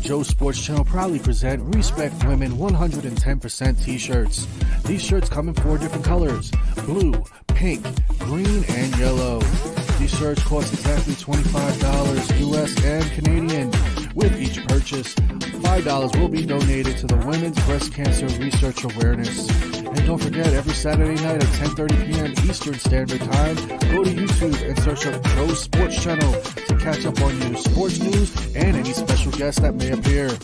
Joe Sports Channel proudly present Respect Women 110% t-shirts. These shirts come in 4 different colors: blue, pink, green, and yellow. These shirts cost exactly $25 US and Canadian. With each purchase, $5 will be donated to the Women's Breast Cancer Research Awareness. And don't forget, every Saturday night at 10:30 p.m. Eastern Standard Time, go to YouTube and search up Joe Sports Channel to catch up on new sports news and any special guests that may appear.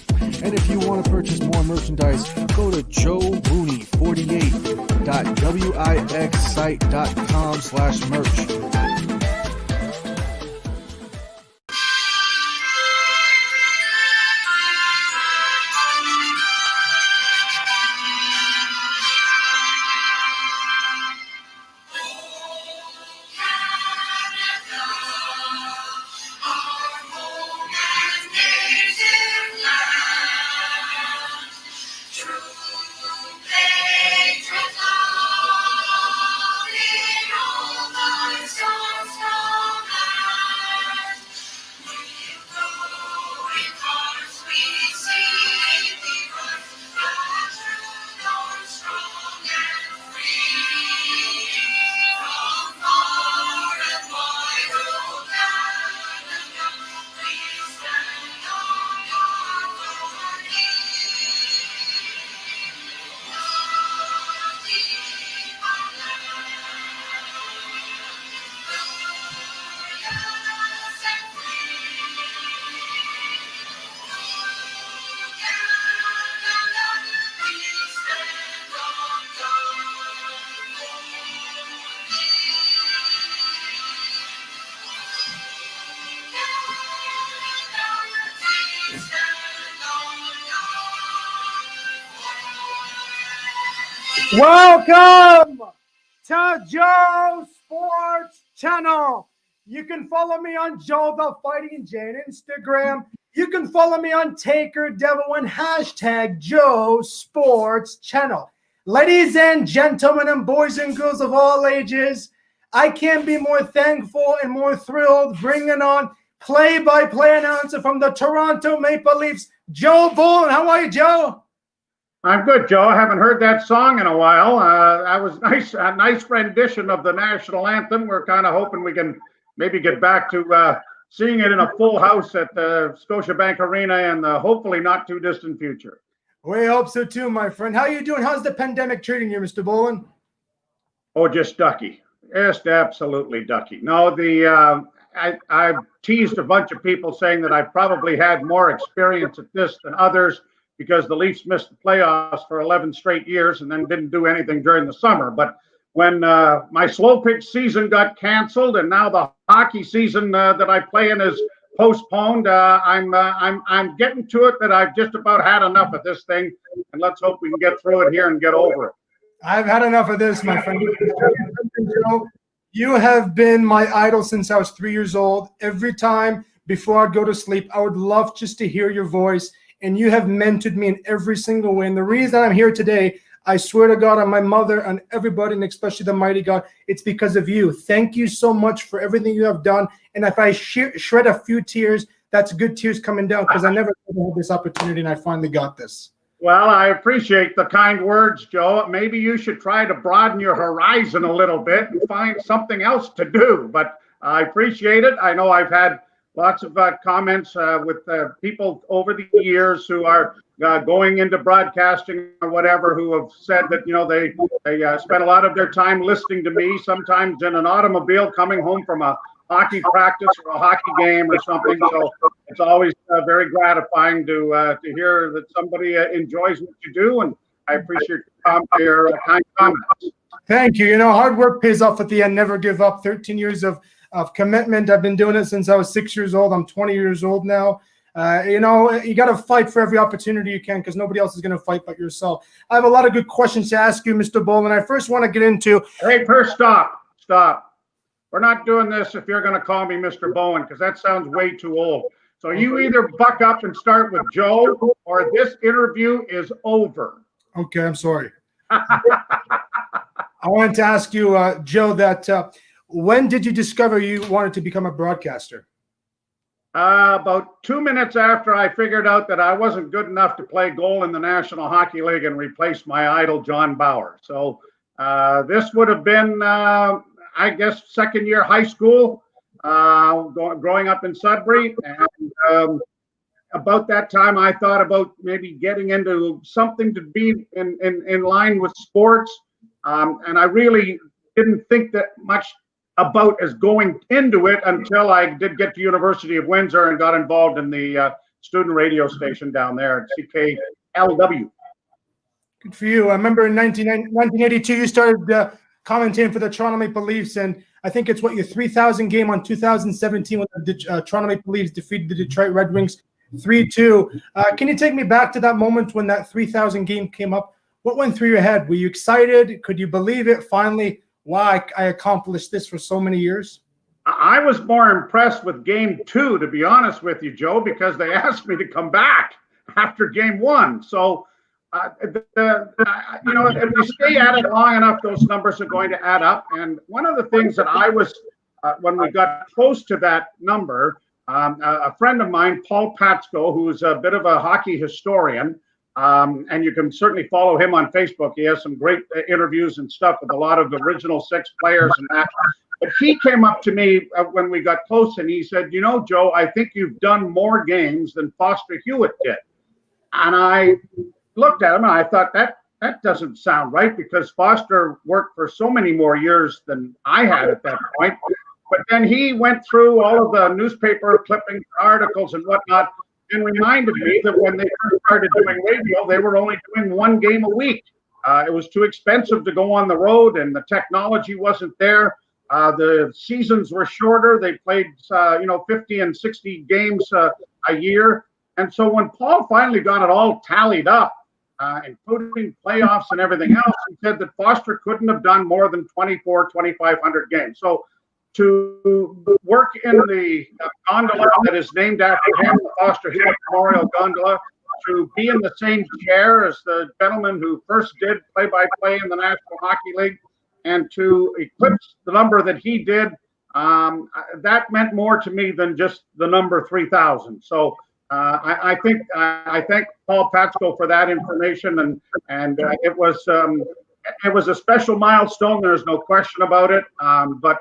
And if you want to purchase more merchandise, go to joebooney48.wixsite.com/merch. Welcome to Joe Sports Channel. You can follow me on Joe the Fighting Jane Instagram. You can follow me on Taker Devil and hashtag Joe Sports Channel. Ladies and gentlemen and boys and girls of all ages, I can't be more thankful and more thrilled bringing on play-by-play announcer from the Toronto Maple Leafs, Joe Bowen. How are you, Joe? I'm good, Joe. I haven't heard that song in a while. That was nice, a nice rendition of the national anthem. We're kind of hoping we can maybe get back to seeing it in a full house at the Scotiabank Arena in the hopefully not too distant future. We hope so too, my friend. How are you doing? How's the pandemic treating you, Mr. Bowen? Oh, just ducky. Just absolutely ducky. No, I've teased a bunch of people saying that I probably had more experience at this than others, because the Leafs missed the playoffs for 11 straight years and then didn't do anything during the summer. But when my slow pitch season got canceled and now the hockey season that I play in is postponed, I'm getting to it that I've just about had enough of this thing, and let's hope we can get through it here and get over it. I've had enough of this, my friend. You have been my idol since I was 3 years old. Every time before I go to sleep, I would love just to hear your voice. And you have mentored me in every single way. And the reason I'm here today, I swear to God, on my mother, on everybody, and especially the mighty God, it's because of you. Thank you so much for everything you have done. And if I shred a few tears, that's good tears coming down, because I never had this opportunity, and I finally got this. Well, I appreciate the kind words, Joe. Maybe you should try to broaden your horizon a little bit and find something else to do. But I appreciate it. I know I've had lots of comments with people over the years who are going into broadcasting or whatever, who have said that, you know, they spend a lot of their time listening to me, sometimes in an automobile coming home from a hockey practice or a hockey game or something. So it's always very gratifying to hear that somebody enjoys what you do, and I appreciate your kind comments. Thank you. You know, hard work pays off at the end. Never give up. 13 years of commitment. I've been doing it since I was 6 years old. I'm 20 years old now. You know, you got to fight for every opportunity you can, because nobody else is going to fight but yourself. I have a lot of good questions to ask you, Mr. Bowen. I first want to get into... Hey, first, stop. We're not doing this if you're going to call me Mr. Bowen, because that sounds way too old. So you either buck up and start with Joe, or this interview is over. Okay, I'm sorry. I wanted to ask you, Joe, that when did you discover you wanted to become a broadcaster? About 2 minutes after I figured out that I wasn't good enough to play goal in the National Hockey League and replace my idol, John Bauer. So this would have been, I guess, second year high school, growing up in Sudbury. And about that time, I thought about maybe getting into something to be in line with sports. And I really didn't think that much about as going into it until I did get to University of Windsor and got involved in the student radio station down there at CKLW. Good for you. I remember in 1982, you started commentating for the Toronto Maple Leafs, and I think it's your 3,000 game on 2017 when the Toronto Maple Leafs defeated the Detroit Red Wings 3-2. Can you take me back to that moment when that 3,000 game came up? What went through your head? Were you excited? Could you believe it? Finally, wow, I accomplished this for so many years. I was more impressed with game 2, to be honest with you, Joe, because they asked me to come back after game 1. So, if you stay at it long enough, those numbers are going to add up. And one of the things that I was, when we got close to that number, a friend of mine, Paul Patsko, who's a bit of a hockey historian, and you can certainly follow him on Facebook. He has some great interviews and stuff with a lot of the original 6 players and that. But he came up to me when we got close and he said, Joe, I think you've done more games than Foster Hewitt did. And I looked at him and I thought that doesn't sound right, because Foster worked for so many more years than I had at that point. But then he went through all of the newspaper clippings, articles and whatnot, and reminded me that when they first started doing radio, they were only doing 1 game a week. It was too expensive to go on the road, and the technology wasn't there. The seasons were shorter. They played, 50 and 60 games a year. And so when Paul finally got it all tallied up, including playoffs and everything else, he said that Foster couldn't have done more than 2,500 games. So to work in the gondola that is named after him, the Foster Hewitt Memorial Gondola, to be in the same chair as the gentleman who first did play-by-play in the National Hockey League, and to eclipse the number that he did, that meant more to me than just the number 3,000. So I thank Paul Patsko for that information, and it was a special milestone. There's no question about it. But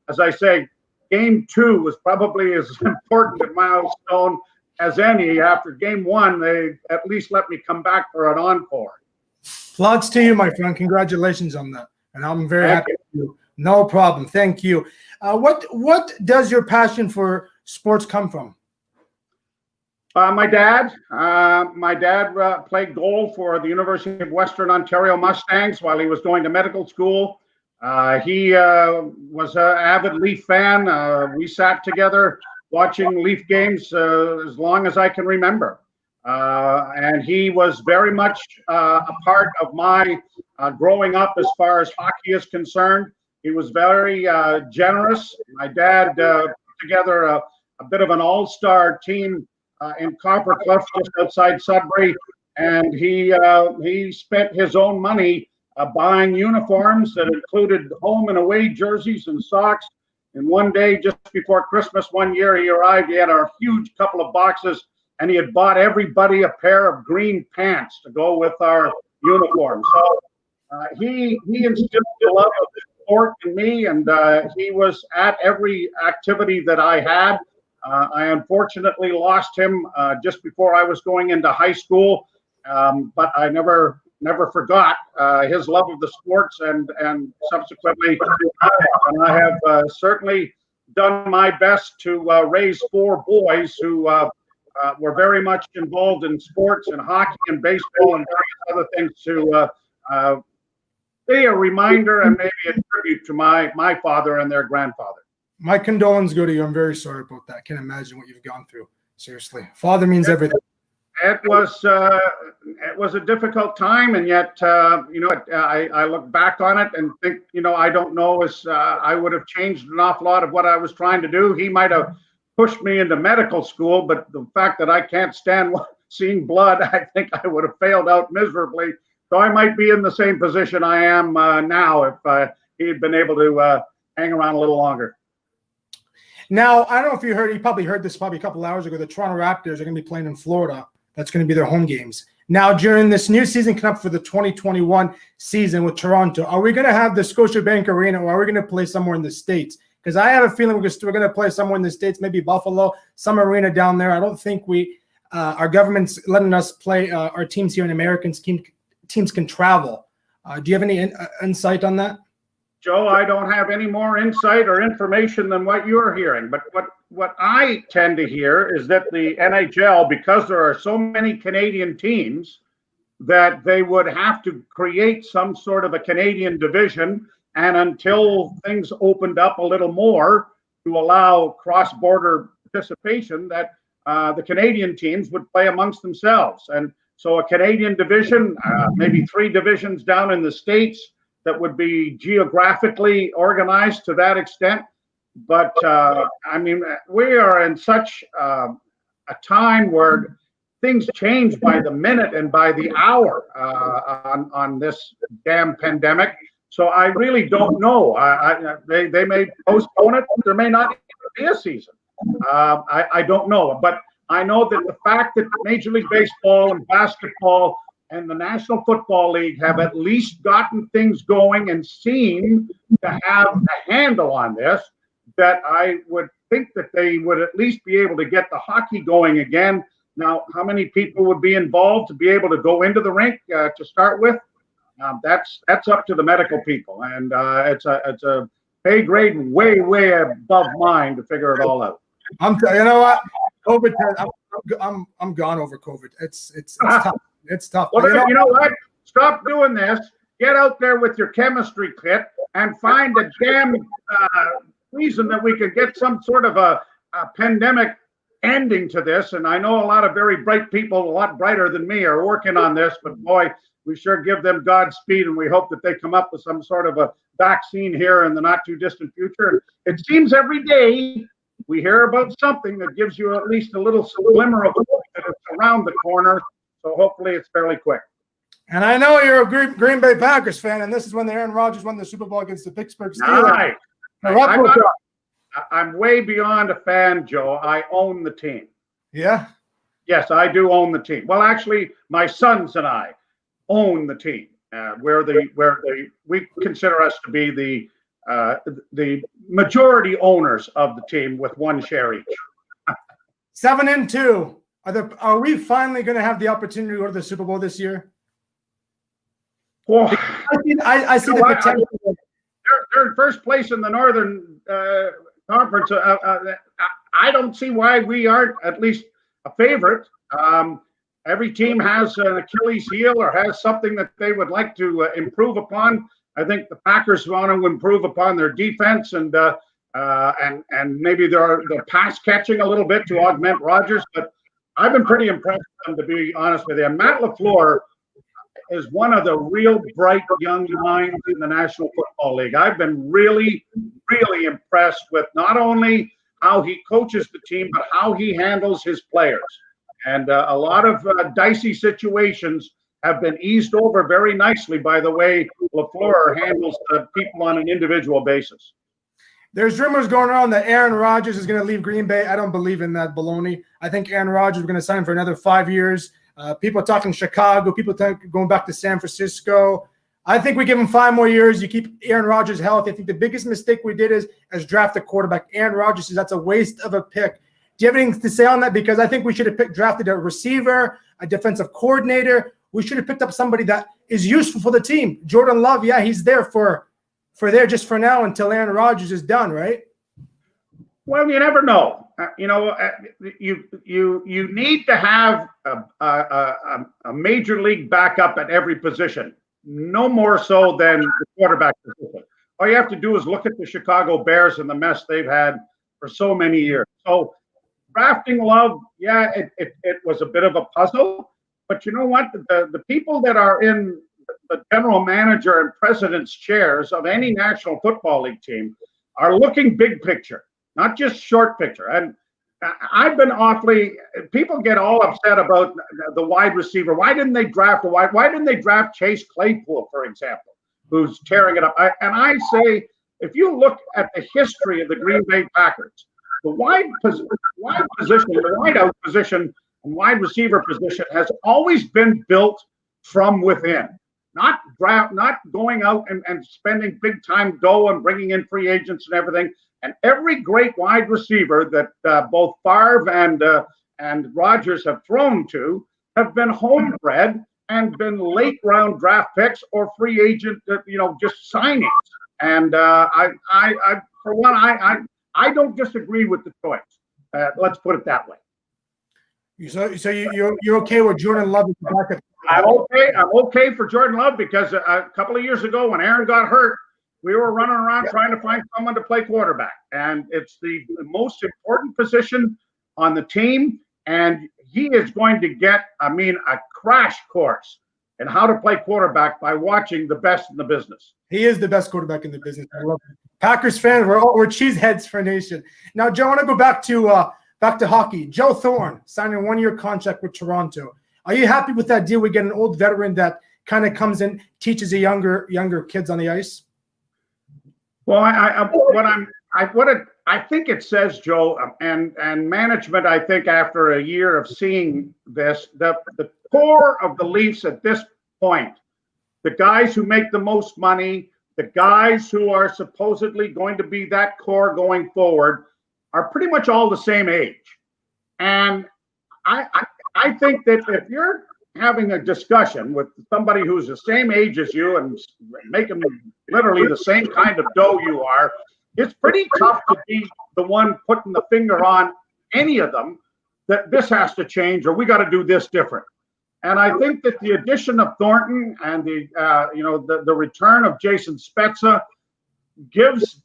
as I say, game 2 was probably as important a milestone as any. After game 1, they at least let me come back for an encore. Applause to you, my friend. Congratulations on that. And I'm very happy with you. No problem. Thank you. What does your passion for sports come from? My dad played goal for the University of Western Ontario Mustangs while he was going to medical school. He was an avid Leaf fan. We sat together watching Leaf games as long as I can remember. And he was very much a part of my growing up as far as hockey is concerned. He was very generous. My dad put together a bit of an all-star team in Coppercliff, just outside Sudbury, and he spent his own money buying uniforms that included home and away jerseys and socks. And one day, just before Christmas one year, he arrived. He had a huge couple of boxes, and he had bought everybody a pair of green pants to go with our uniform. So he instilled the love of sport in me, and he was at every activity that I had. I unfortunately lost him just before I was going into high school, but I never forgot his love of the sports, and subsequently, and I have certainly done my best to raise 4 boys who were very much involved in sports and hockey and baseball and various other things to be a reminder and maybe a tribute to my father and their grandfather. My condolences go to you. I'm very sorry about that. I can't imagine what you've gone through. Seriously. Father means everything. It was a difficult time, and yet, I look back on it and think, I don't know as I would have changed an awful lot of what I was trying to do. He might have pushed me into medical school, but the fact that I can't stand seeing blood, I think I would have failed out miserably. So I might be in the same position I am now if he had been able to hang around a little longer. Now, I don't know if you heard, you probably heard this probably a couple hours ago, the Toronto Raptors are going to be playing in Florida. That's going to be their home games. Now, during this new season coming up for the 2021 season with Toronto, are we going to have the Scotiabank Arena, or are we going to play somewhere in the States? Because I have a feeling we're going to play somewhere in the States, maybe Buffalo, some arena down there. I don't think our government's letting us play our teams here in Americans. Teams can travel. Do you have any insight on that? Joe, I don't have any more insight or information than what you're hearing. But what I tend to hear is that the NHL, because there are so many Canadian teams, that they would have to create some sort of a Canadian division. And until things opened up a little more to allow cross-border participation, that the Canadian teams would play amongst themselves. And so a Canadian division, maybe 3 divisions down in the States, that would be geographically organized to that extent. But I mean, we are in such a time where things change by the minute and by the hour on this damn pandemic. So I really don't know. They may postpone it. There may not be a season. I don't know. But I know that the fact that Major League Baseball and basketball and the National Football League have at least gotten things going and seem to have a handle on this, that I would think that they would at least be able to get the hockey going again. Now, how many people would be involved to be able to go into the rink to start with? That's up to the medical people, and it's a pay grade way above mine to figure it all out. You know what? COVID. I'm gone over COVID. It's tough. It's tough. Well, you know what? Stop doing this. Get out there with your chemistry kit and find a damn reason that we could get some sort of a pandemic ending to this. And I know a lot of very bright people, a lot brighter than me, are working on this. But boy, we sure give them Godspeed, and we hope that they come up with some sort of a vaccine here in the not too distant future. It seems every day we hear about something that gives you at least a little glimmer of hope that it's around the corner. So hopefully it's fairly quick. And I know you're a Green Bay Packers fan, and this is when Aaron Rodgers won the Super Bowl against the Pittsburgh Steelers. Nice. I'm way beyond a fan, Joe. I own the team. Yeah? Yes, I do own the team. Well, actually, my sons and I own the team. We consider us to be the majority owners of the team with 1 share each. 7-2. Are we finally going to have the opportunity to go to the Super Bowl this year? Well, I see the potential. They're in first place in the Northern Conference. I don't see why we aren't at least a favorite. Every team has an Achilles heel or has something that they would like to improve upon. I think the Packers want to improve upon their defense and maybe their pass catching a little bit to augment Rodgers. But I've been pretty impressed with them, to be honest with you. And Matt LaFleur is one of the real bright young minds in the National Football League. I've been really, really impressed with not only how he coaches the team, but how he handles his players. And a lot of dicey situations have been eased over very nicely by the way LaFleur handles people on an individual basis. There's rumors going around that Aaron Rodgers is going to leave Green Bay. I don't believe in that baloney. I think Aaron Rodgers is going to sign for another 5 years. People are talking Chicago. People going back to San Francisco. I think we give him 5 more years. You keep Aaron Rodgers healthy. I think the biggest mistake we did is draft a quarterback. Aaron Rodgers says that's a waste of a pick. Do you have anything to say on that? Because I think we should have drafted a receiver, a defensive coordinator. We should have picked up somebody that is useful for the team. Jordan Love, yeah, he's there for just for now until Aaron Rodgers is done, right? Well, you never know. You need to have a major league backup at every position, no more so than the quarterback position. All you have to do is look at the Chicago Bears and the mess they've had for so many years. So drafting Love, yeah, it was a bit of a puzzle. But you know what? The people that are in the general manager and president's chairs of any National Football League team are looking big picture, not just short picture. And I've been people get all upset about the wide receiver. Why didn't they draft why didn't they draft Chase Claypool, for example, who's tearing it up? And I say, if you look at the history of the Green Bay Packers, the wide position, the wide out position, and wide receiver position has always been built from within. Not going out and spending big time dough and bringing in free agents and everything. And every great wide receiver that both Favre and Rodgers have thrown to have been homebred and been late round draft picks or free agent, just signings. And I don't disagree with the choice. Let's put it that way. So you're okay with Jordan Love? I'm okay for Jordan Love because a couple of years ago when Aaron got hurt, we were running around trying to find someone to play quarterback. And it's the most important position on the team. And he is going to get, a crash course in how to play quarterback by watching the best in the business. He is the best quarterback in the business. I love it. Packers fans, we're cheeseheads for nation. Now, Joe, I want to go back to hockey. Joe Thornton signed a 1-year contract with Toronto. Are you happy with that deal? We get an old veteran that kind of comes in, teaches the younger kids on the ice. Well, I think it says, Joe, and management, I think after a year of seeing this, the core of the Leafs at this point, the guys who make the most money, the guys who are supposedly going to be that core going forward, are pretty much all the same age. And I think that if you're having a discussion with somebody who's the same age as you and making literally the same kind of dough you are, it's pretty tough to be the one putting the finger on any of them that this has to change or we got to do this different. And I think that the addition of Thornton and the return of Jason Spezza gives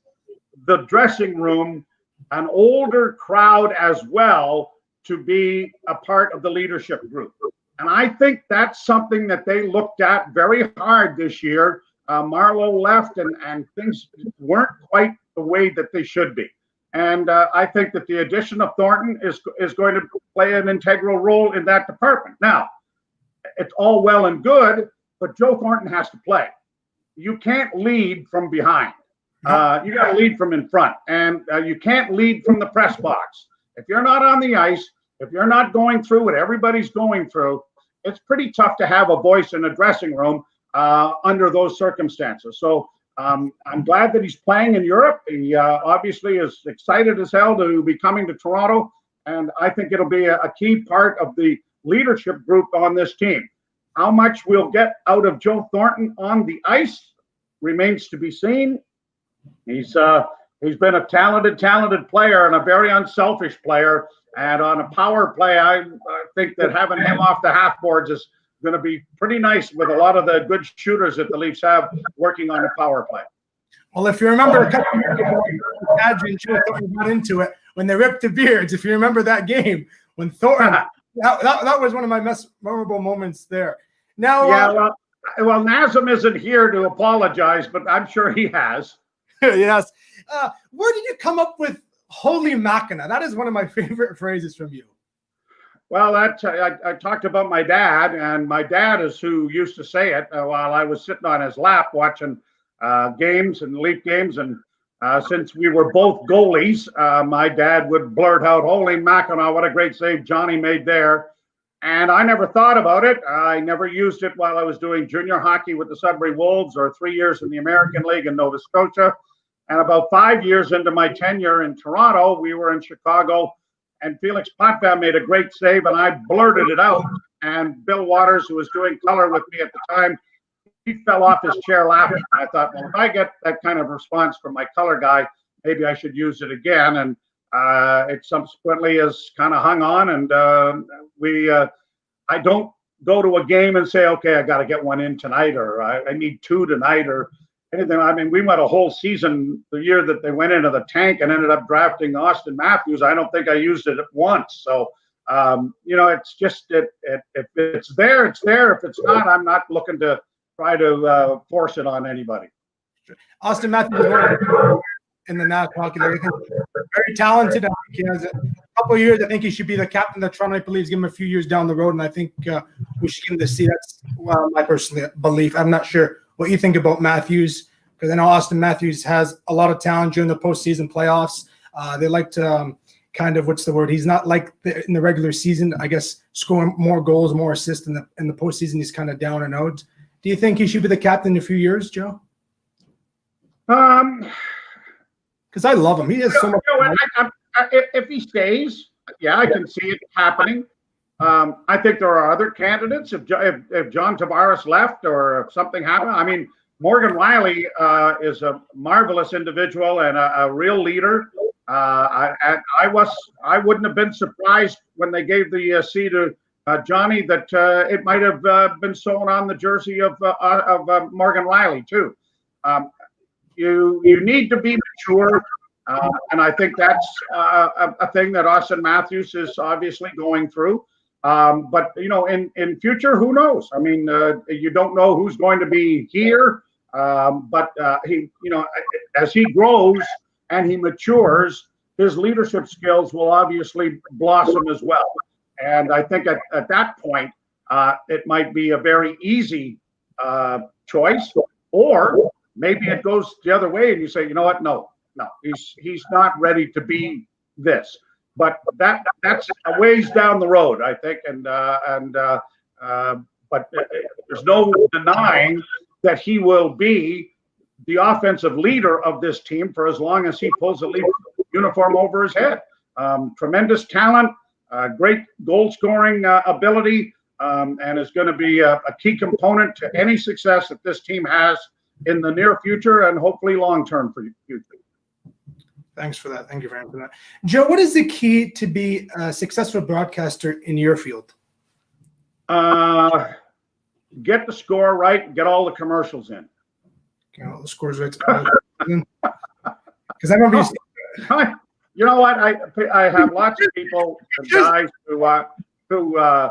the dressing room an older crowd as well to be a part of the leadership group. And I think that's something that they looked at very hard this year. Marlowe left and things weren't quite the way that they should be. And I think that the addition of Thornton is going to play an integral role in that department. Now, it's all well and good, but Joe Thornton has to play. You can't lead from behind. You got to lead from in front. And you can't lead from the press box. If you're not on the ice, if you're not going through what everybody's going through, it's pretty tough to have a voice in a dressing room under those circumstances. So I'm glad that he's playing in Europe. He obviously is excited as hell to be coming to Toronto, and I think it'll be a key part of the leadership group on this team. How much we'll get out of Joe Thornton on the ice remains to be seen. He's been a talented player and a very unselfish player. And on a power play, I think that having him off the half boards is going to be pretty nice with a lot of the good shooters that the Leafs have working on a power play. Well, if you remember a couple of years ago, Adrian Thornton got into it when they ripped the beards. If you remember that game when Thornton, that was one of my memorable moments there. Now, well, Nazem isn't here to apologize, but I'm sure he has. Yes. Where did you come up with Holy Mackinaw? That is one of my favorite phrases from you. Well, I talked about my dad, and my dad is who used to say it while I was sitting on his lap watching games and Leaf games. And since we were both goalies, my dad would blurt out, "Holy Mackinaw, what a great save Johnny made there." And I never thought about it. I never used it while I was doing junior hockey with the Sudbury Wolves or 3 years in the American League in Nova Scotia. And about 5 years into my tenure in Toronto, we were in Chicago, and Felix Potvin made a great save, and I blurted it out. And Bill Waters, who was doing color with me at the time, he fell off his chair laughing. I thought, well, if I get that kind of response from my color guy, maybe I should use it again. And it subsequently has kind of hung on. And I don't go to a game and say, okay, I got to get one in tonight, or I need two tonight, or anything. I mean, we went a whole season the year that they went into the tank and ended up drafting Austin Matthews. I don't think I used it once. So, it's just if it's there, it's there. If it's not, I'm not looking to try to force it on anybody. Austin Matthews in the National Hockey League, very talented. He has a couple of years. I think he should be the captain of Toronto Maple Leafs. Give him a few years down the road, and I think we should give him the seat. That's my personal belief. I'm not sure what you think about Matthews, because I know Austin Matthews has a lot of talent during the postseason playoffs. They like to kind of, what's the word? He's not like in the regular season, I guess, scoring more goals, more assists in the postseason. He's kind of down and out. Do you think he should be the captain in a few years, Joe? Because I love him. He has so much. If he stays, yeah, I can see it happening. I think there are other candidates. If John Tavares left or if something happened, I mean, Morgan Riley is a marvelous individual and a real leader. I wouldn't have been surprised when they gave the C to Johnny that it might have been sewn on the jersey of Morgan Riley too. You need to be mature, and I think that's a thing that Austin Matthews is obviously going through. But in future, who knows? I mean, you don't know who's going to be here. But he, as he grows and he matures, his leadership skills will obviously blossom as well. And I think at that point, it might be a very easy choice, or maybe it goes the other way and you say, you know what? No, he's not ready to be this. But that's a ways down the road, I think. But there's no denying that he will be the offensive leader of this team for as long as he pulls the Leaf uniform over his head. Tremendous talent, great goal scoring ability, and is going to be a key component to any success that this team has in the near future and hopefully long-term for future. Thanks for that. Thank you for answering that. Joe, what is the key to be a successful broadcaster in your field? Get the score right, get all the commercials in. Get all the scores right. Because I remember you know what? I have lots of people, guys who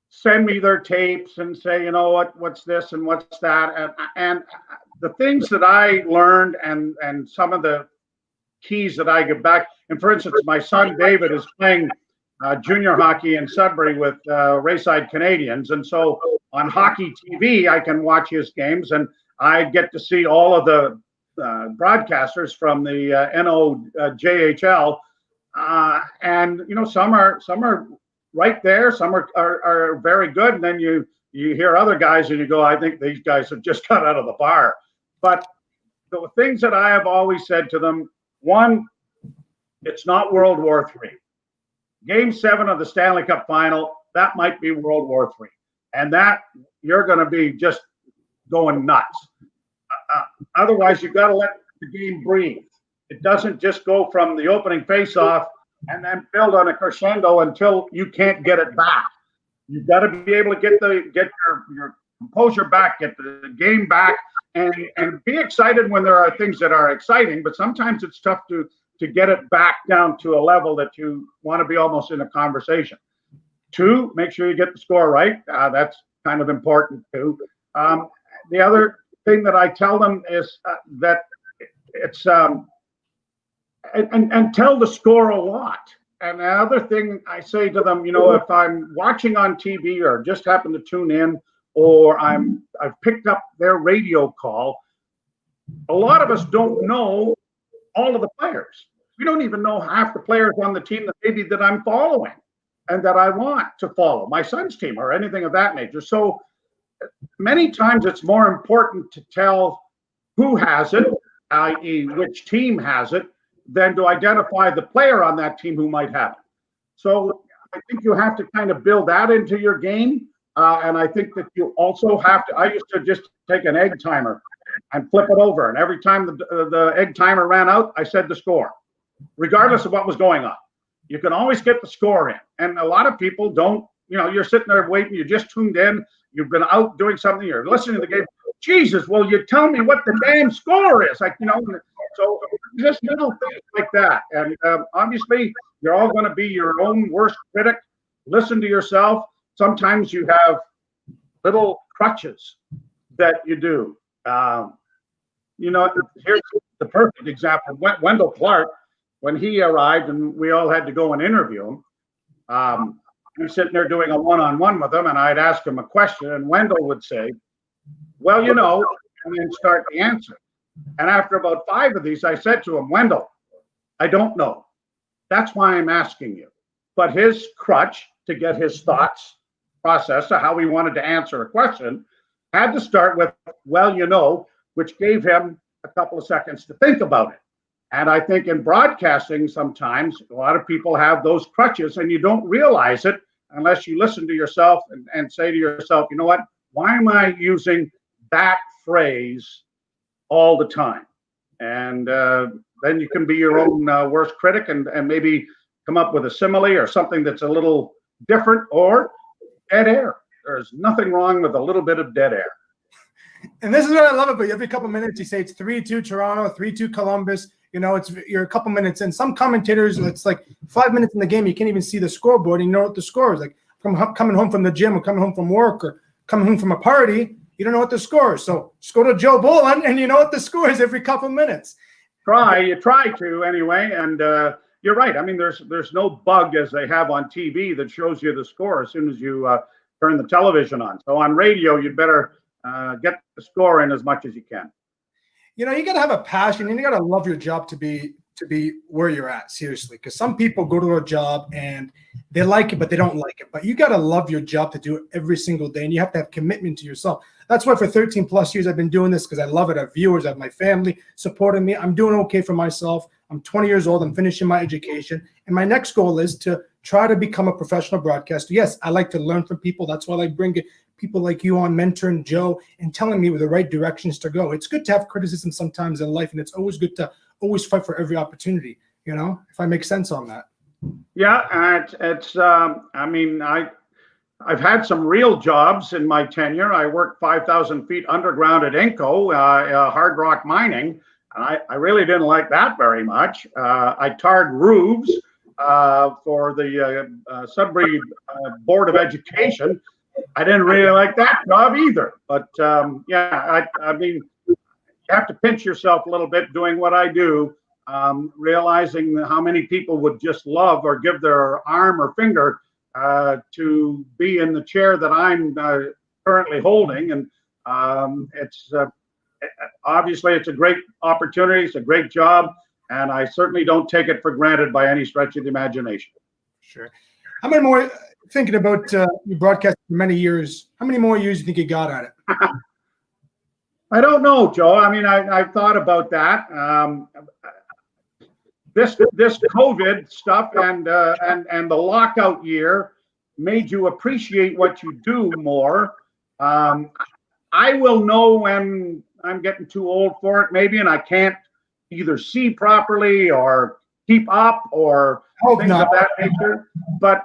send me their tapes and say, you know what's this and what's that, and the things that I learned and some of the keys that I give back. And for instance, my son David is playing junior hockey in Sudbury with Rayside Canadians, and so on Hockey TV I can watch his games, and I get to see all of the broadcasters from the NOJHL, and some are right there, some are very good, and then you hear other guys and you go, I think these guys have just got out of the bar. But the things that I have always said to them: one, it's not World War III. Game 7 of the Stanley Cup final, that might be World War III. And that you're going to be just going nuts. Otherwise, you've got to let the game breathe. It doesn't just go from the opening face-off and then build on a crescendo until you can't get it back. You've got to be able to get your composure back, get the game back, and be excited when there are things that are exciting. But sometimes it's tough to get it back down to a level that you want to be almost in a conversation. 2, make sure you get the score right. That's kind of important too. The other thing that I tell them is that it's and tell the score a lot. And the other thing I say to them, if I'm watching on TV or just happen to tune in, or I've picked up their radio call, a lot of us don't know all of the players. We don't even know half the players on the team that I'm following and that I want to follow, my son's team or anything of that nature. So many times it's more important to tell who has it, i.e. which team has it, than to identify the player on that team who might have it. So I think you have to kind of build that into your game. And I think that you also have to, I used to just take an egg timer and flip it over. And every time the egg timer ran out, I said the score, regardless of what was going on. You can always get the score in. And a lot of people don't, you're sitting there waiting, you just tuned in, you've been out doing something, you're listening to the game. Jesus, well, you tell me what the damn score is. So just little things like that. And obviously, you're all going to be your own worst critic. Listen to yourself. Sometimes you have little crutches that you do. Here's the perfect example. Wendell Clark, when he arrived and we all had to go and interview him, we were sitting there doing a one-on-one with him, and I'd ask him a question, and Wendell would say, well, and then start the answer. And after about 5 of these, I said to him, Wendell, I don't know. That's why I'm asking you. But his crutch to get his thoughts processed of how he wanted to answer a question had to start with, well, you know, which gave him a couple of seconds to think about it. And I think in broadcasting, sometimes a lot of people have those crutches and you don't realize it unless you listen to yourself and say to yourself, you know what, why am I using that phrase all the time? And then you can be your own worst critic and maybe come up with a simile or something that's a little different, or dead air. There's nothing wrong with a little bit of dead air. And this is what I love about you. Every couple minutes, you say it's 3-2 Toronto, 3-2 Columbus. You know, you're a couple minutes in. Some commentators, it's like 5 minutes in the game, you can't even see the scoreboard and you know what the score is. Like coming home from the gym or coming home from work or coming home from a party, you don't know what the score is. So just go to Joe Bowen and you know what the score is every couple minutes. You try to anyway, and you're right. I mean, there's no bug as they have on TV that shows you the score as soon as you turn the television on. So on radio, you'd better get the score in as much as you can. You know, you got to have a passion and you got to love your job to be where you're at, seriously, because some people go to a job and they like it, but they don't like it. But you got to love your job to do it every single day, and you have to have commitment to yourself. That's why for 13 plus years I've been doing this, because I love it. I have viewers, I have my family supporting me. I'm doing okay for myself. I'm 20 years old. I'm finishing my education. And my next goal is to try to become a professional broadcaster. Yes, I like to learn from people. That's why I bring people like you on, mentoring Joe and telling me where the right directions to go. It's good to have criticism sometimes in life, and it's always good to always fight for every opportunity, you know, if I make sense on that. Yeah, I mean, I've had some real jobs in my tenure. I worked 5,000 feet underground at Inco, hard rock mining. And I really didn't like that very much. I tarred roofs for the Sudbury Board of Education. I didn't really like that job either. But yeah, I mean, you have to pinch yourself a little bit doing what I do, realizing how many people would just love or give their arm or finger to be in the chair that I'm currently holding. And obviously it's a great opportunity. It's a great job. And I certainly don't take it for granted by any stretch of the imagination. Sure. How many more, thinking about you broadcast for many years, how many more years do you think you got at it? I don't know, Joe. I mean, I've thought about that. This COVID stuff and the lockout year made you appreciate what you do more. I will know when I'm getting too old for it, maybe, and I can't either see properly or keep up or things of that nature. But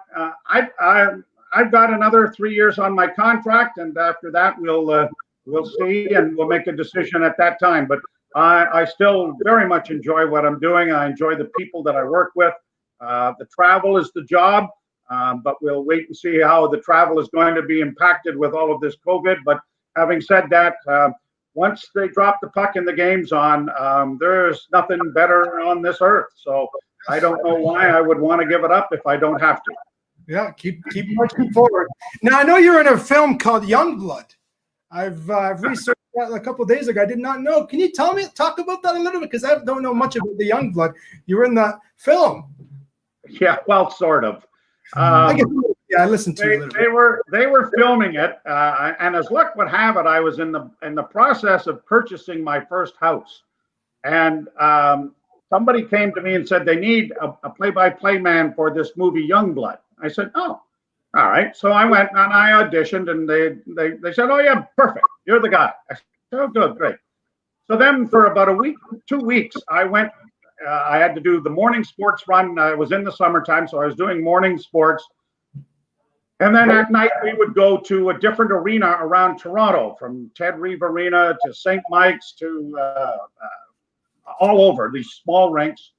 I've got another 3 years on my contract, and after that we'll see, and we'll make a decision at that time. But I still very much enjoy what I'm doing. I enjoy the people that I work with. The travel is the job, but we'll wait and see how the travel is going to be impacted with all of this COVID. But having said that, once they drop the puck in the games on, there's nothing better on this earth. So I don't know why I would want to give it up if I don't have to. Yeah, keep marching forward. Now, I know you're in a film called Youngblood. I've researched that a couple of days ago. I did not know. Can you talk about that a little bit? Because I don't know much about the Youngblood. You were in the film. Yeah, well, sort of. I listened to you. They were filming it, and as luck would have it, I was in the process of purchasing my first house, and somebody came to me and said they need a play-by-play man for this movie Youngblood. I said, oh, all right. So I went and I auditioned, and they said, oh yeah, perfect, you're the guy. I said, oh, good, great. So then for about a week, 2 weeks, I went. I had to do the morning sports run. I was in the summertime, so I was doing morning sports. And then at night, we would go to a different arena around Toronto, from Ted Reeve Arena to St. Mike's to all over, these small rinks.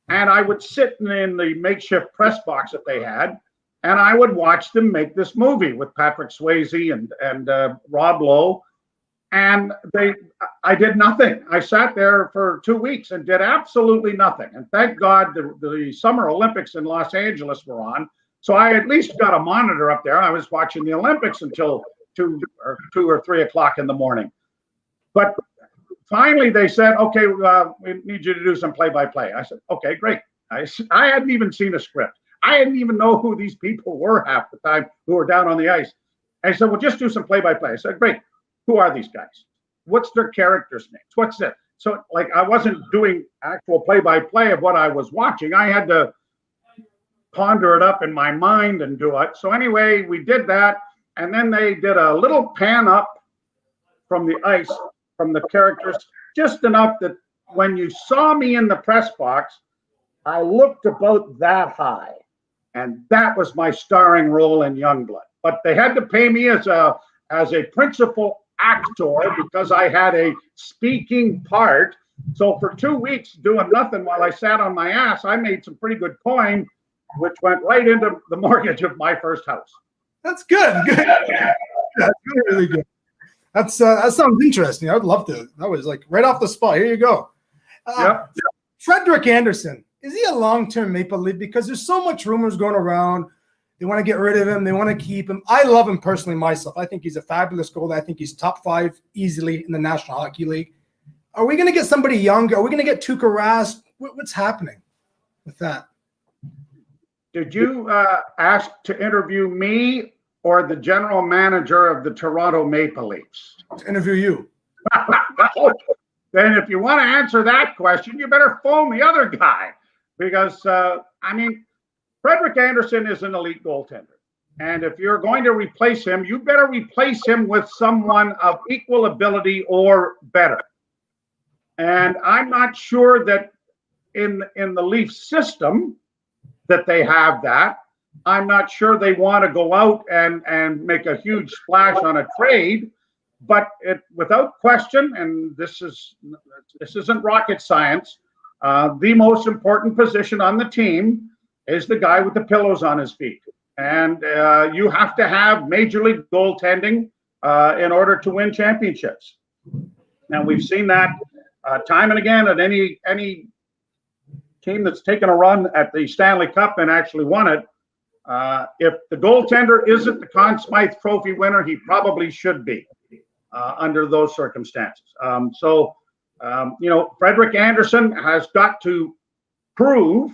And I would sit in the makeshift press box that they had, and I would watch them make this movie with Patrick Swayze and Rob Lowe. And I did nothing. I sat there for 2 weeks and did absolutely nothing. And thank God the Summer Olympics in Los Angeles were on. So I at least got a monitor up there. I was watching the Olympics until 2 or 3 o'clock in the morning. But finally they said, okay, we need you to do some play-by-play. I said, okay, great. I hadn't even seen a script. I didn't even know who these people were half the time who were down on the ice. And he said, well, just do some play-by-play. I said, great. Who are these guys? What's their characters' names? What's it? So, like, I wasn't doing actual play-by-play of what I was watching. I had to ponder it up in my mind and do it. So anyway, we did that. And then they did a little pan up from the ice, from the characters, just enough that when you saw me in the press box, I looked about that high. And that was my starring role in Youngblood. But they had to pay me as a principal actor because I had a speaking part. So for 2 weeks doing nothing while I sat on my ass, I made some pretty good coin, which went right into the mortgage of my first house. That's good. Good. That's really good. That sounds interesting. I would love to. That was like right off the spot. Here you go. Yep. Frederik Andersen, is he a long-term Maple Leaf? Because there's so much rumors going around. They want to get rid of him. They want to keep him. I love him personally myself. I think he's a fabulous goalie. I think he's top 5 easily in the National Hockey League. Are we going to get somebody younger? Are we going to get Tuukka Rask? What's happening with that? Did you ask to interview me or the general manager of the Toronto Maple Leafs? To interview you. Then if you want to answer that question, you better phone the other guy. Because, Frederik Andersen is an elite goaltender. And if you're going to replace him, you better replace him with someone of equal ability or better. And I'm not sure that in the Leaf system that they have that. I'm not sure they want to go out and make a huge splash on a trade. But without question, and this isn't rocket science, the most important position on the team is the guy with the pillows on his feet. And you have to have major league goaltending in order to win championships. Now, we've seen that time and again at any team that's taken a run at the Stanley Cup and actually won it. If the goaltender isn't the Conn Smythe Trophy winner, he probably should be under those circumstances. Frederik Andersen has got to prove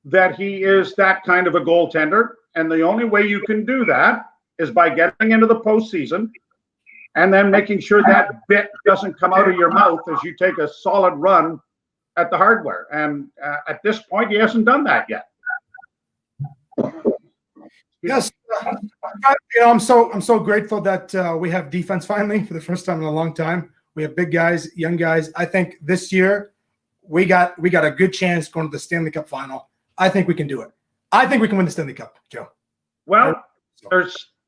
that he is that kind of a goaltender. And the only way you can do that is by getting into the postseason and then making sure that bit doesn't come out of your mouth as you take a solid run at the hardware. And at this point, he hasn't done that yet. Yes, I'm so grateful that we have defense finally for the first time in a long time. We have big guys, young guys. I think this year we got a good chance going to the Stanley Cup final. I think we can do it. I think we can win the Stanley Cup, Joe. Well,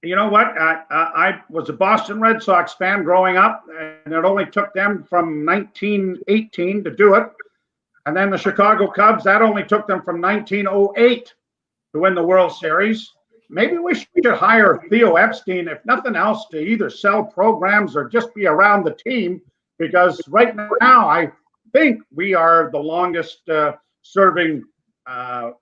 you know what? I was a Boston Red Sox fan growing up, and it only took them from 1918 to do it. And then the Chicago Cubs, that only took them from 1908 to win the World Series. Maybe we should hire Theo Epstein, if nothing else, to either sell programs or just be around the team, because right now I think we are the longest serving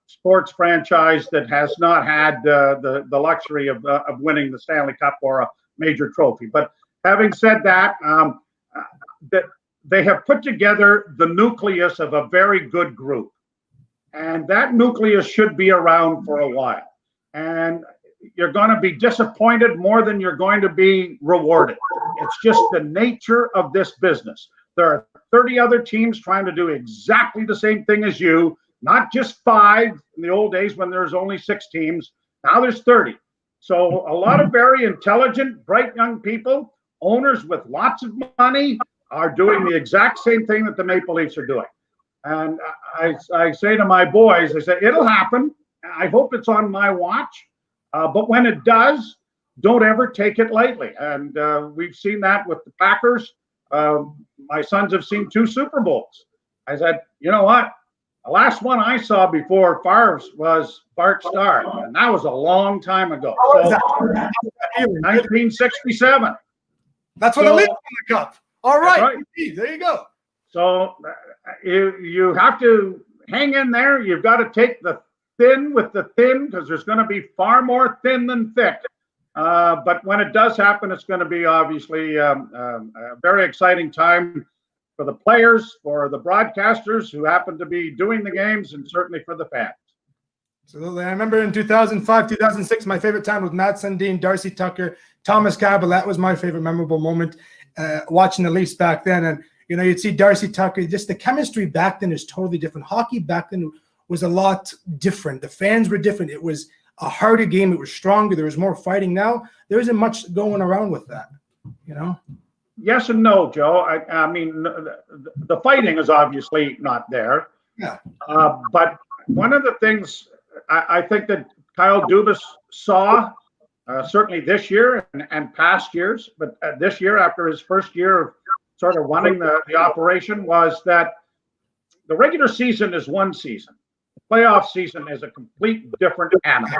sports franchise that has not had the luxury of winning the Stanley Cup or a major trophy. But having said that, that they have put together the nucleus of a very good group, and that nucleus should be around for a while. And you're going to be disappointed more than you're going to be rewarded. It's just the nature of this business. There are 30 other teams trying to do exactly the same thing as you, not just 5 in the old days when there's only 6 teams. Now there's 30. So a lot of very intelligent, bright young people, owners with lots of money, are doing the exact same thing that the Maple Leafs are doing. And I say to my boys, I say, it'll happen. I hope it's on my watch. But when it does, don't ever take it lightly. And we've seen that with the Packers. My sons have seen 2 Super Bowls. I said, you know what? The last one I saw before Favre's was Bart Starr, and that was a long time ago. So, 1967. That's when the Leafs won the Cup. All right. Right. There you go. So you have to hang in there. You've got to take the thin with the thin, because there's going to be far more thin than thick. But when it does happen, it's going to be obviously a very exciting time for the players, for the broadcasters who happen to be doing the games, and certainly for the fans. Absolutely. I remember in 2005, 2006, my favorite time was Matt Sundin, Darcy Tucker, Thomas Cabell. That was my favorite memorable moment watching the Leafs back then. And, you'd see Darcy Tucker. Just the chemistry back then is totally different. Hockey back then was a lot different. The fans were different. It was a harder game. It was stronger. There was more fighting. Now, there isn't much going around with that, Yes and no, Joe. I mean, the fighting is obviously not there. Yeah. But one of the things I think that Kyle Dubas saw, certainly this year and past years, but this year, after his first year of sort of running the operation, was that the regular season is one season. The playoff season is a complete different animal.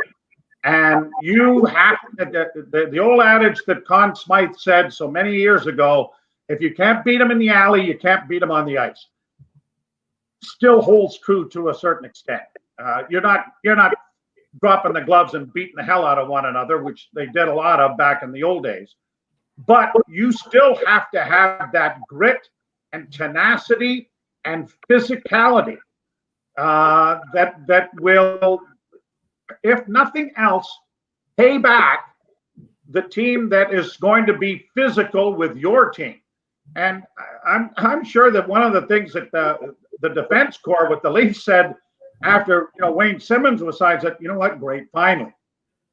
And you have the old adage that Conn Smythe said so many years ago, if you can't beat them in the alley, you can't beat them on the ice. Still holds true to a certain extent. You're not dropping the gloves and beating the hell out of one another, which they did a lot of back in the old days. But you still have to have that grit and tenacity and physicality that will, if nothing else, pay back the team that is going to be physical with your team. And I'm sure that one of the things that the defense corps with the Leafs said after Wayne Simmons was signed, said, what, great, finally.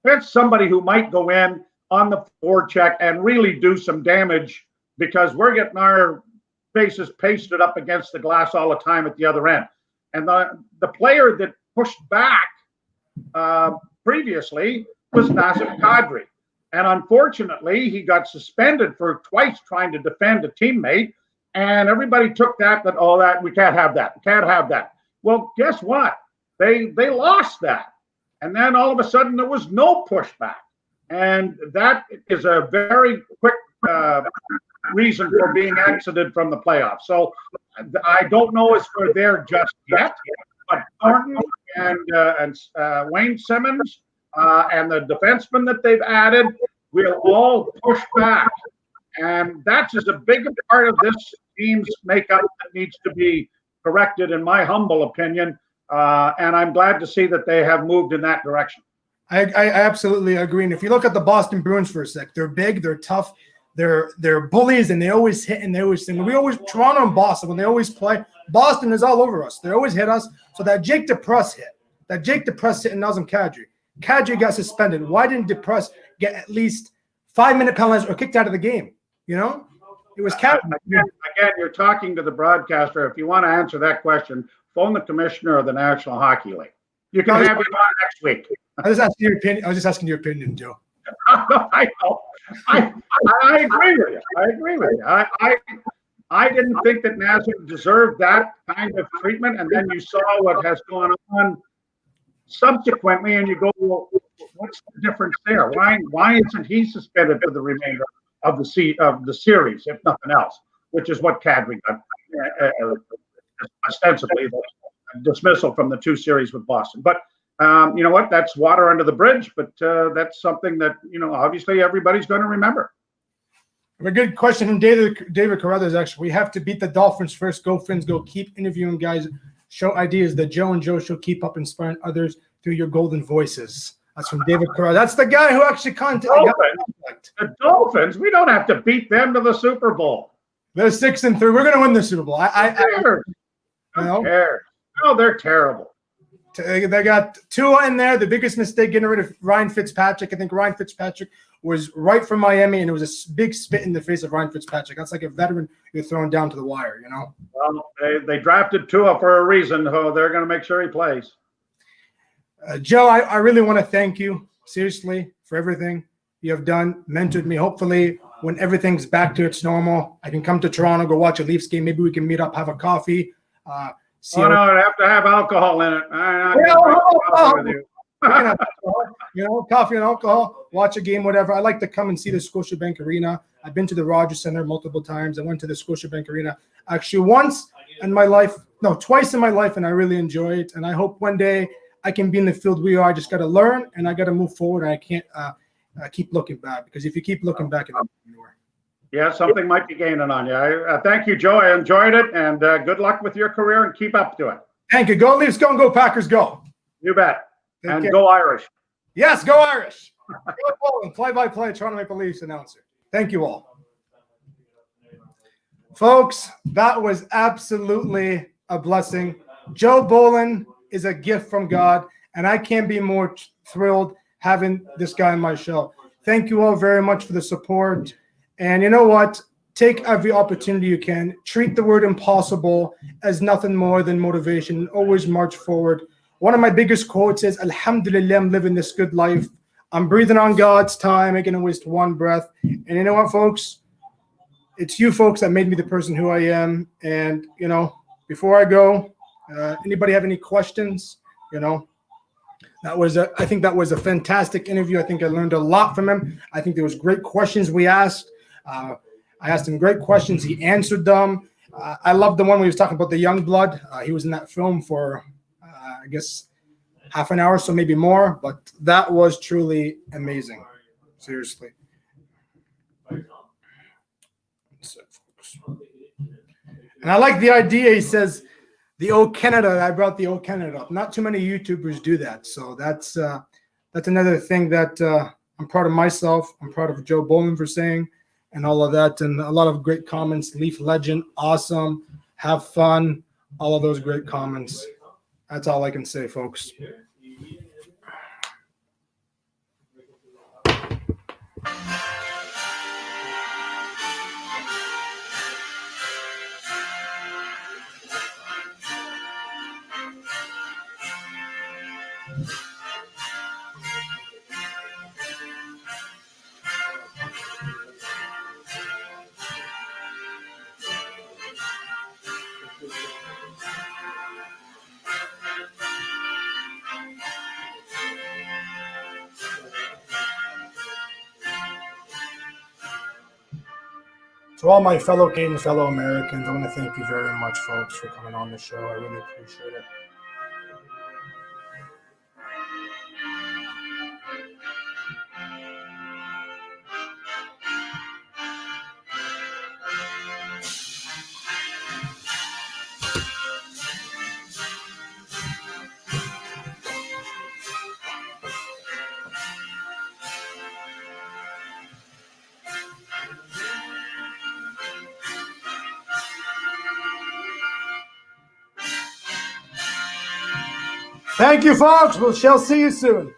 That's somebody who might go in on the forecheck and really do some damage, because we're getting our faces pasted up against the glass all the time at the other end. And the player that pushed back previously was Nazem Kadri. And unfortunately, he got suspended for twice trying to defend a teammate. And everybody took that we can't have that. We can't have that. Well, guess what? They lost that. And then all of a sudden there was no pushback. And that is a very quick reason for being exited from the playoffs. So I don't know if we're there just yet, but Thornton and Wayne Simmons and the defensemen that they've added will all push back. And that's just a big part of this team's makeup that needs to be corrected, in my humble opinion. And I'm glad to see that they have moved in that direction. I absolutely agree. And if you look at the Boston Bruins for a sec, they're big, they're tough, they're bullies, and they always hit and they always sing. Toronto and Boston, when they always play, Boston is all over us. They always hit us. So that Jake DePress hit and Nazem Kadri got suspended. Why didn't DePress get at least 5-minute penalties or kicked out of the game? It was captain. Again, you're talking to the broadcaster. If you want to answer that question, phone the commissioner of the National Hockey League. You can have him on next week. I was just asking your opinion, Joe. I know. I agree with you. I didn't think that Nazem deserved that kind of treatment, and then you saw what has gone on subsequently, and you go, well, what's the difference there? Why isn't he suspended for the remainder of the series, if nothing else? Which is what Kadri got, ostensibly the dismissal from the 2 series with Boston. But you know what? That's water under the bridge, but that's something that, obviously everybody's going to remember. A good question from David Carruthers, actually. We have to beat the Dolphins first. Go, Finns, go. Keep interviewing guys. Show ideas. The Joe and Joe show. Keep up inspiring others through your golden voices. That's from David Carruthers. That's the guy who actually contacted the Dolphins. We don't have to beat them to the Super Bowl. They're 6-3. We're going to win the Super Bowl. Who cares? No, they're terrible. They got Tua in there. The biggest mistake getting rid of Ryan Fitzpatrick. I think Ryan Fitzpatrick was right from Miami, and it was a big spit in the face of Ryan Fitzpatrick. That's like a veteran you're throwing down to the wire, Well, they drafted Tua for a reason. So they're going to make sure he plays. Joe, I really want to thank you, seriously, for everything you have done, mentored me. Hopefully, when everything's back to its normal, I can come to Toronto, go watch a Leafs game. Maybe we can meet up, have a coffee. No, it'd have to have alcohol in it. Coffee and alcohol, watch a game, whatever. I like to come and see the Scotiabank Arena. I've been to the Rogers Center multiple times. I went to the Scotiabank Arena actually twice in my life, and I really enjoy it. And I hope one day I can be in the field we are. I just got to learn, and I got to move forward. I can't keep looking back, because if you keep looking back, you're not anywhere. Yeah, something might be gaining on you. Thank you, Joe. I enjoyed it, and good luck with your career, and keep up to it. Thank you. Go Leafs, go and go Packers, go. You bet. Take And care. go Irish. Yes, go Irish. Go Bowen, play-by-play, Toronto Maple Leafs announcer. Thank you all. Folks, that was absolutely a blessing. Joe Bowen is a gift from God, and I can't be more thrilled having this guy on my show. Thank you all very much for the support. And you know what? Take every opportunity you can. Treat the word impossible as nothing more than motivation. Always march forward. One of my biggest quotes is, Alhamdulillah, I'm living this good life. I'm breathing on God's time. I can waste one breath. And you know what, folks? It's you folks that made me the person who I am. And, you know, before I go, anybody have any questions? You know, I think that was a fantastic interview. I think I learned a lot from him. I think there was great questions we asked. I asked him great questions. He answered them. I love the one where he was talking about the young blood. He was in that film for, I guess, half an hour, so maybe more. But that was truly amazing. Seriously. And I like the idea. He says, the old Canada. I brought the old Canada up. Not too many YouTubers do that. So that's another thing that I'm proud of myself. I'm proud of Joe Bowen for saying and all of that. And a lot of great comments. Leaf legend, awesome, have fun, all of those great comments. That's all I can say, folks. To all my fellow Canadians, fellow Americans, I want to thank you very much, folks, for coming on the show. I really appreciate it. Thank you, folks. We shall see you soon.